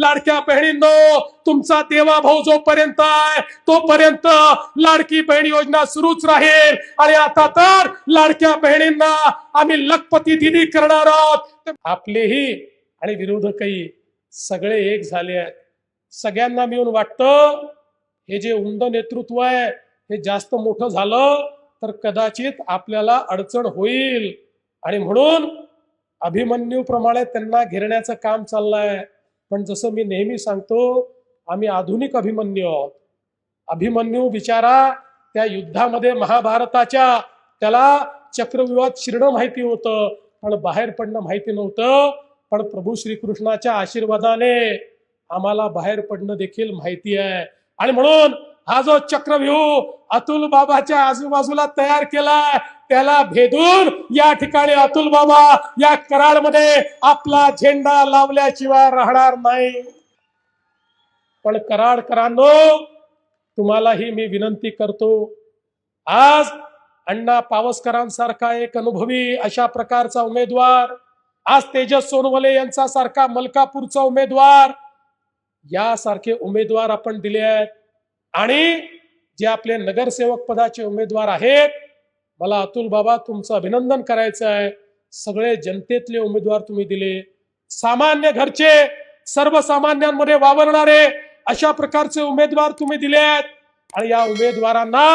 लाडक्या बहिणींनो, तुमचा देवाभाऊ जोपर्यंत आहे तोपर्यंत लाडकी बहीण योजना सुरूच राहील। आणि आता तर लाडक्या बहिणींना आम्ही लखपती दिदी करणार आहोत। आपलेही आणि विरोधकही सगळे एक झाले आहेत। सगळ्यांना मिळून वाटतं हे जे उंद नेतृत्व आहे हे जास्त मोठं झालं तर कदाचित आपल्याला अडचण होईल, आणि म्हणून अभिमन्यू प्रमाणे त्यांना घेरण्याचं काम चाललंय। पण जसं मी नेहमी सांगतो, आम्ही आधुनिक अभिमन्यू आहोत। अभिमन्यू बिचारा त्या युद्धामध्ये महाभारताच्या त्याला चक्रव्यूहात शिरणं माहिती होतं पण बाहेर पडणं माहिती नव्हतं। पण प्रभू श्रीकृष्णाच्या आशीर्वादाने आम्हाला बाहेर पडणं देखील माहिती आहे। आणि म्हणून हा जो चक्रव्यूह अतुल बाबाच्या आजूबाजूला तयार केलाय त्याला भेदून या ठिकाणी अतुल बाबा या कराडमध्ये आपला झेंडा लावल्याशिवाय राहणार नाही। पण कराडकरांनो, तुम्हालाही मी विनंती करतो, आज अण्णा पावसकरांसारखा एक अनुभवी अशा प्रकारचा उमेदवार, आज तेजस सोनवणे यांचा सारखा मलकापूरचा उमेदवार, यासारखे उमेदवार आपण दिले आहेत। आणि जे आपले नगरसेवक पदाचे उमेदवार आहेत, मला अतुल बाबा तुमचं अभिनंदन करायचं आहे। सगळे जनतेतले उमेदवार तुम्ही दिले, सामान्य घरचे, सर्वसामान्यांमध्ये वावरणारे अशा प्रकारचे उमेदवार तुम्ही दिले आहेत। आणि या उमेदवारांना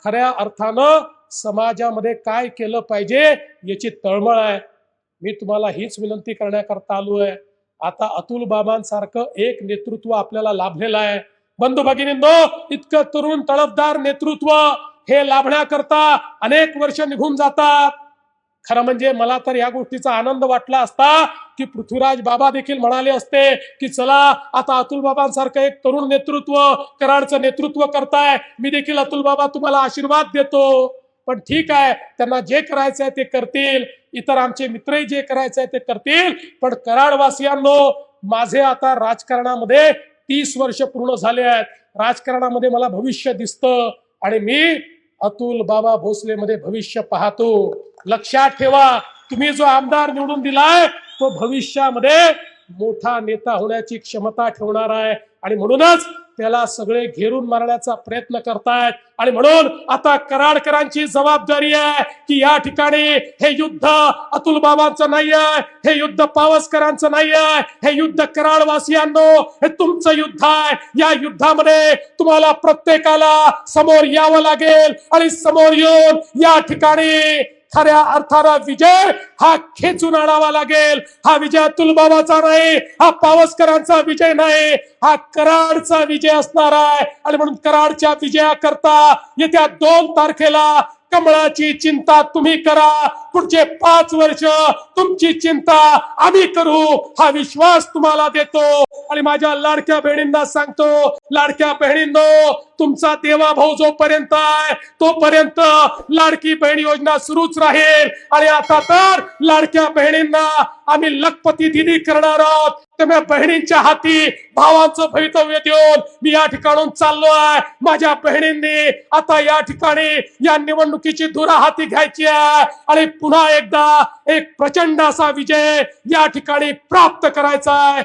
खऱ्या अर्थानं समाजामध्ये काय केलं पाहिजे याची तळमळ आहे। मी तुम्हाला हीच विनंती करण्याकरता आलो आहे। आता अतुल बाबांसारखं एक नेतृत्व आपल्याला लाभलेलं आहे। बंधू भगिनींनो, इतकं तरुण तळपदार नेतृत्व हे लाभण्याकरता अनेक वर्ष निघून जातात। खरं म्हणजे मला तर या गोष्टीचा आनंद वाटला असता की पृथ्वीराज बाबा देखील म्हणाले असते की चला आता अतुल बाबांसारखं एक तरुण नेतृत्व कराडचं नेतृत्व करताय, मी देखील अतुल बाबा तुम्हाला आशीर्वाद देतो। पण ठीक आहे, त्यांना जे करायचं आहे ते करतील, इतर आमचे मित्रही जे करायचं आहे ते करतील। पण कराडवासियांनो, माझे आता राजकारणामध्ये 30 वर्ष पूर्ण झाले आहेत। राजकारणामध्ये मला भविष्य दिसतं आणि मी अतुल बाबा भोसले मध्ये भविष्य पाहतो। लक्षात ठेवा, तुम्ही जो आमदार निवडून दिलाय तो भविष्यामध्ये मोठा नेता होण्याची क्षमता ठेवणार आहे। आणि म्हणूनच त्याला सगळे घेरून मारण्याचा प्रयत्न करतायत। आणि म्हणून आता कराडकरांची जबाबदारी आहे की या ठिकाणी हे युद्ध अतुल बाबांचं नाही आहे, हे युद्ध पावसकरांचं नाही आहे, हे युद्ध कराडवासियांनो हे तुमचं युद्ध आहे। या युद्धामध्ये तुम्हाला प्रत्येकाला समोर यावं लागेल आणि समोर येऊन या ठिकाणी खऱ्या अर्थानं विजय हा खेचून आणावा लागेल। हा विजय अतुल बाबाचा नाही, हा पावसकरांचा विजय नाही, हा कराडचा विजय असणार आहे। आणि म्हणून कराडच्या विजयाकरता येत्या 2 तारखेला कमळाची चिंता तुम्ही करा, पुढचे 5 वर्ष तुमची चिंता आम्ही करू, हा विश्वास तुम्हाला देतो। आणि माझ्या लाडक्या बहिणींना सांगतो, लाडक्या बहिणींनो, तुमचा देवाभाऊ जोपर्यंत आहे तोपर्यंत लाडकी बहीण योजना सुरूच राहील। आणि आता तर लाडक्या बहिणींना आम्ही लखपती दिदी करणार आहोत। त्यामुळे बहिणींच्या हाती भावांचं भवितव्य देऊन मी या ठिकाणून चाललो आहे। माझ्या बहिणींनी आता या ठिकाणी या निवडणुकीची धुरा हाती घ्यायची आहे आणि पुन्हा एकदा एक प्रचंड असा विजय या ठिकाणी प्राप्त करायचा आहे।